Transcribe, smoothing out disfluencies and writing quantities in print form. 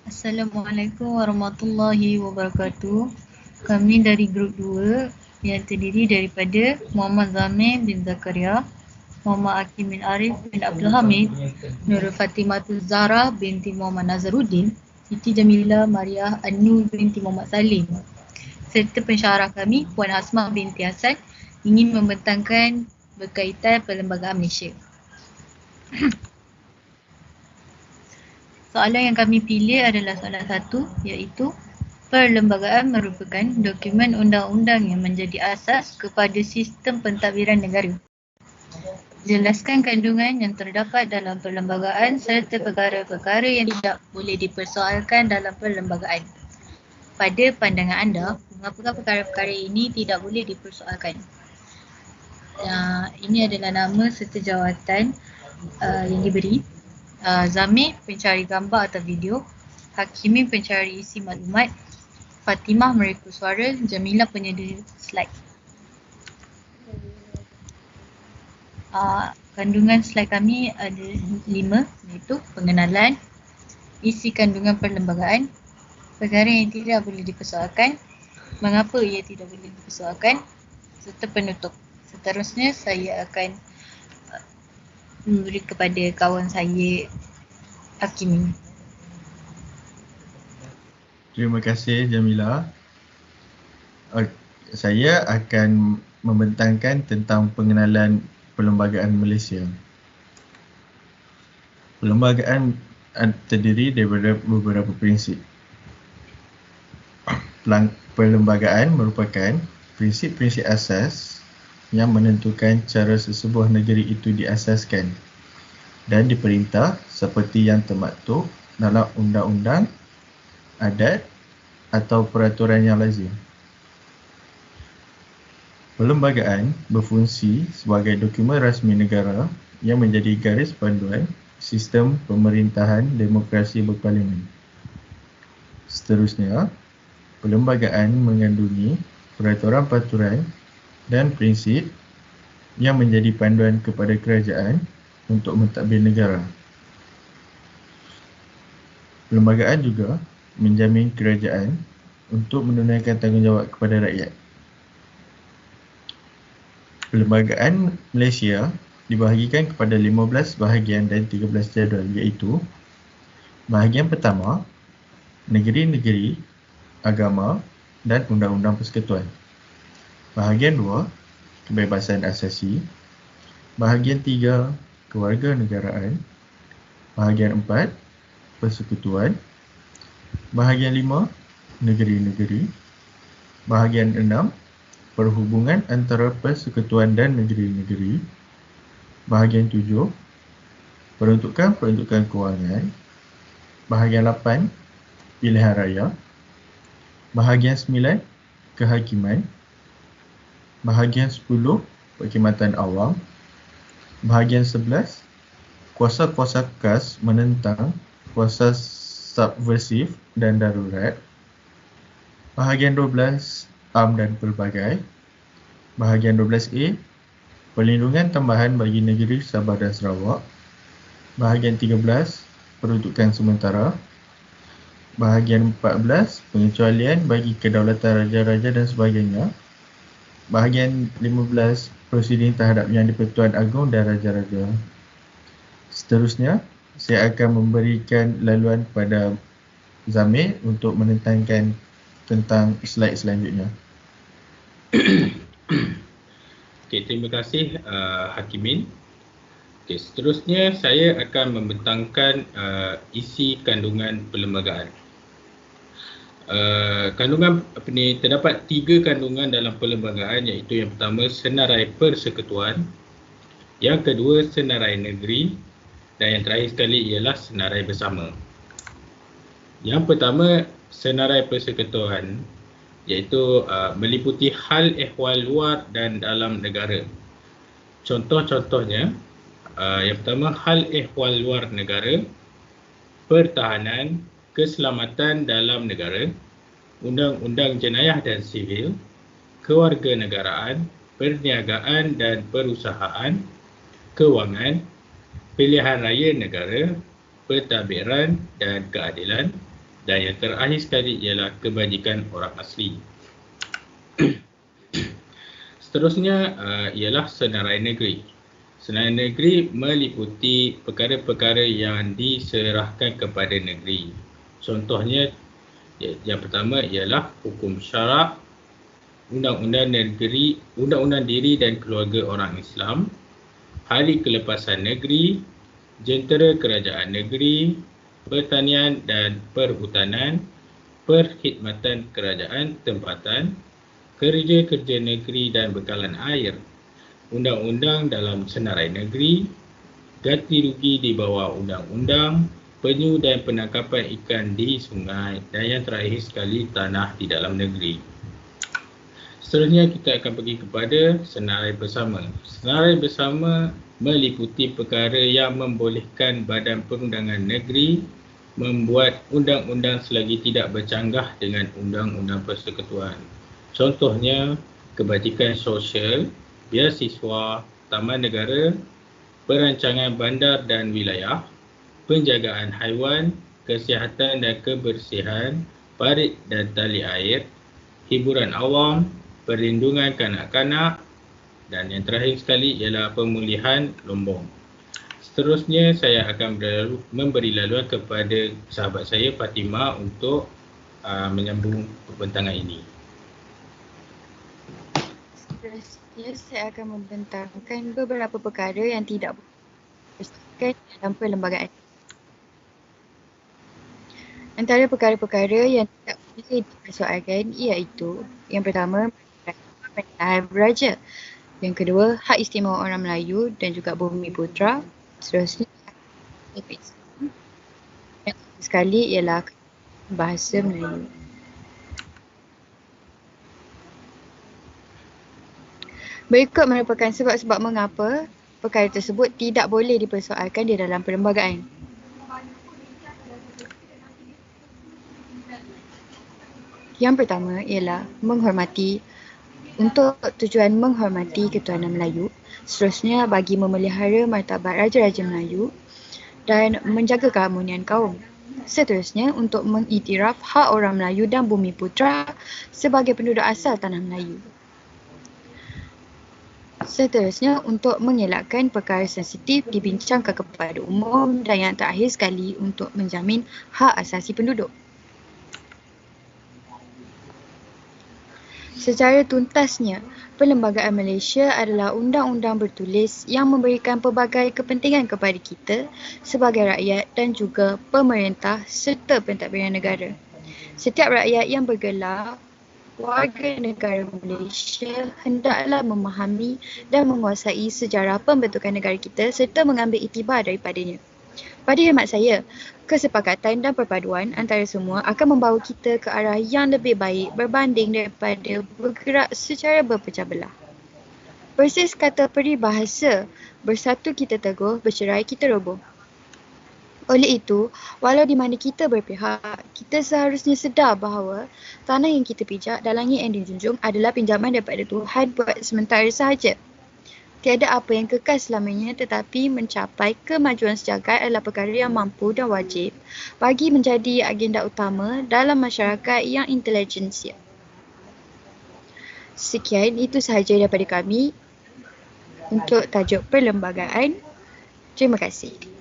Assalamualaikum warahmatullahi wabarakatuh. Kami dari grup 2 yang terdiri daripada Muhammad Zamir bin Zakaria, Muhammad Hakim bin Arif bin Abdul Hamid, Nurul Fatimah Zahra binti Muhammad Nazaruddin, Siti Jamila Mariah Anu binti Muhammad Salim, serta pensyarah kami Puan Hasmah binti Hasan ingin membentangkan berkaitan Perlembagaan Malaysia. Soalan yang kami pilih adalah soalan 1, iaitu perlembagaan merupakan dokumen undang-undang yang menjadi asas kepada sistem pentadbiran negara. Jelaskan kandungan yang terdapat dalam perlembagaan serta perkara-perkara yang tidak boleh dipersoalkan dalam perlembagaan. Pada pandangan anda, mengapakah perkara-perkara ini tidak boleh dipersoalkan? Ini adalah nama serta jawatan yang diberi. Zamir pencari gambar atau video, Hakimi pencari isi maklumat, Fatimah mereka suara, Jamila penyedia slide. Kandungan slide kami ada 5, iaitu pengenalan, isi kandungan perlembagaan, perkara yang tidak boleh dipersoalkan, mengapa ia tidak boleh dipersoalkan, serta penutup. Seterusnya saya akan memberi kepada kawan saya Hakimi. Terima kasih Jamila. Saya akan membentangkan tentang pengenalan Perlembagaan Malaysia. Perlembagaan terdiri daripada beberapa prinsip. Perlembagaan merupakan prinsip-prinsip asas yang menentukan cara sesebuah negeri itu diasaskan dan diperintah seperti yang termaktub dalam undang-undang, adat atau peraturan yang lazim. Perlembagaan berfungsi sebagai dokumen rasmi negara yang menjadi garis panduan sistem pemerintahan demokrasi berparlimen. Seterusnya, perlembagaan mengandungi peraturan-peraturan dan prinsip yang menjadi panduan kepada kerajaan untuk mentadbir negara. Perlembagaan juga menjamin kerajaan untuk menunaikan tanggungjawab kepada rakyat. Perlembagaan Malaysia dibahagikan kepada 15 bahagian dan 13 jadual, iaitu bahagian pertama, negeri-negeri, agama dan undang-undang persekutuan. Bahagian 2, kebebasan asasi. Bahagian 3, kewarganegaraan. Bahagian 4, persekutuan. Bahagian 5, negeri-negeri. Bahagian 6, perhubungan antara persekutuan dan negeri-negeri. Bahagian 7, peruntukan kewangan. Bahagian 8, pilihan raya. Bahagian 9, kehakiman. Bahagian 10, perkhidmatan awam. Bahagian 11, kuasa-kuasa khas menentang kuasa subversif dan darurat. Bahagian 12, am dan pelbagai. Bahagian 12A, perlindungan tambahan bagi negeri Sabah dan Sarawak. Bahagian 13, peruntukan sementara. Bahagian 14, pengecualian bagi kedaulatan raja-raja dan sebagainya. Bahagian 15, prosiding terhadap Yang di-Pertuan Agong dan Raja-Raja. Seterusnya, saya akan memberikan laluan kepada Zamir untuk menentangkan tentang slide selanjutnya. Okey, terima kasih Hakimin. Okey, seterusnya saya akan membentangkan isi kandungan perlembagaan. Kandungan terdapat 3 kandungan dalam perlembagaan, iaitu yang pertama senarai persekutuan, yang kedua senarai negeri dan yang terakhir sekali ialah senarai bersama. Yang pertama senarai persekutuan, iaitu meliputi hal ehwal luar dan dalam negara. Contoh-contohnya, yang pertama hal ehwal luar negara, pertahanan, keselamatan dalam negara, undang-undang jenayah dan sivil, kewarganegaraan, perniagaan dan perusahaan, kewangan, pilihan raya negara, pentadbiran dan keadilan, Dan yang terakhir sekali ialah kebajikan orang asli. Seterusnya ialah senarai negeri. Senarai negeri meliputi perkara-perkara yang diserahkan kepada negeri. Contohnya, yang pertama ialah hukum syarak, undang-undang negeri, undang-undang diri dan keluarga orang Islam, hari kelepasan negeri, jentera kerajaan negeri, pertanian dan perhutanan, perkhidmatan kerajaan tempatan, kerja-kerja negeri dan bekalan air, undang-undang dalam senarai negeri, ganti rugi di bawah undang-undang, penyu dan penangkapan ikan di sungai, dan yang terakhir sekali tanah di dalam negeri. Seterusnya kita akan pergi kepada senarai bersama. Senarai bersama meliputi perkara yang membolehkan Badan Perundangan Negeri membuat undang-undang selagi tidak bercanggah dengan undang-undang persekutuan. Contohnya, kebajikan sosial, beasiswa, taman negara, perancangan bandar dan wilayah, penjagaan haiwan, kesihatan dan kebersihan, parit dan tali air, hiburan awam, perlindungan kanak-kanak, dan yang terakhir sekali ialah pemulihan lombong. Seterusnya saya akan memberi laluan kepada sahabat saya Fatimah untuk menyambung pembentangan ini. Seterusnya saya akan membentangkan beberapa perkara yang tidak boleh dalam perlembagaan. Antara perkara-perkara yang tidak boleh dipersoalkan iaitu yang pertama, pemerintahan beraja. Yang kedua, hak istimewa orang Melayu dan juga Bumi Putra. Seterusnya, yang sekali ialah bahasa Melayu. Berikut merupakan sebab-sebab mengapa perkara tersebut tidak boleh dipersoalkan di dalam perlembagaan. Yang pertama ialah untuk tujuan menghormati ketuhanan Melayu, seterusnya bagi memelihara martabat Raja-Raja Melayu dan menjaga keharmonian kaum. Seterusnya untuk mengiktiraf hak orang Melayu dan Bumi Putra sebagai penduduk asal tanah Melayu. Seterusnya untuk mengelakkan perkara sensitif dibincangkan kepada umum dan yang terakhir sekali untuk menjamin hak asasi penduduk. Secara tuntasnya, Perlembagaan Malaysia adalah undang-undang bertulis yang memberikan pelbagai kepentingan kepada kita sebagai rakyat dan juga pemerintah serta pentadbiran negara. Setiap rakyat yang bergelar warga negara Malaysia hendaklah memahami dan menguasai sejarah pembentukan negara kita serta mengambil iktibar daripadanya. Pada hemat saya, kesepakatan dan perpaduan antara semua akan membawa kita ke arah yang lebih baik berbanding daripada bergerak secara berpecah belah. Persis kata peribahasa, bersatu kita teguh, bercerai kita roboh. Oleh itu, walau di mana kita berpihak, kita seharusnya sedar bahawa tanah yang kita pijak dan langit yang dijunjung adalah pinjaman daripada Tuhan buat sementara sahaja. Tiada apa yang kekal selamanya, tetapi mencapai kemajuan sejagat adalah perkara yang mampu dan wajib bagi menjadi agenda utama dalam masyarakat yang intelijensia. Sekian, itu sahaja daripada kami untuk tajuk perlembagaan. Terima kasih.